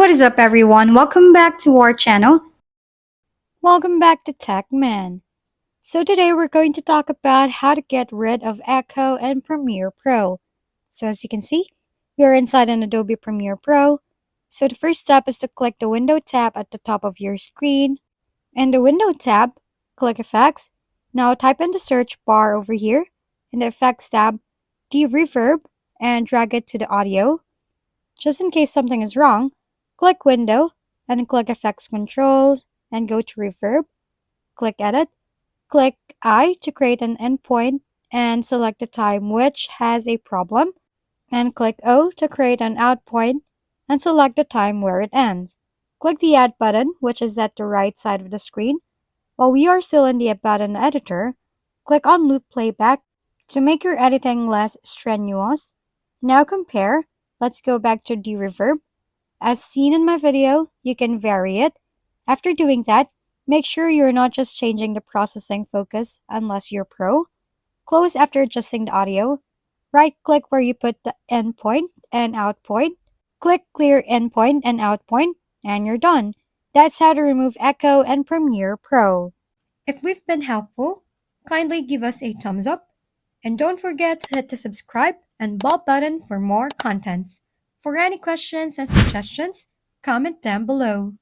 What is up, everyone? Welcome back to our channel. Welcome back to Tech Man. So today we're going to talk about how to get rid of echo in Premiere Pro. So as you can see, we are inside an Adobe Premiere Pro. So the first step is to click the Window tab at the top of your screen. In the Window tab, click Effects. Now type in the search bar over here. In the Effects tab, DeReverb, and drag it to the audio. Just in case something is wrong, click Window and click Effects Controls and go to Reverb. Click Edit. Click I to create an endpoint and select the time which has a problem. And click O to create an outpoint and select the time where it ends. Click the Add button, which is at the right side of the screen. While we are still in the Add button editor, click on Loop Playback to make your editing less strenuous. Now compare. Let's go back to the reverb. As seen in my video, you can vary it. After doing that, make sure you're not just changing the processing focus unless you're pro. Close after adjusting the audio. Right-click where you put the endpoint and outpoint. Click Clear Endpoint and Outpoint, and you're done. That's how to remove echo in Premiere Pro. If we've been helpful, kindly give us a thumbs up. And don't forget to hit the subscribe and bell button for more contents. For any questions and suggestions, comment down below.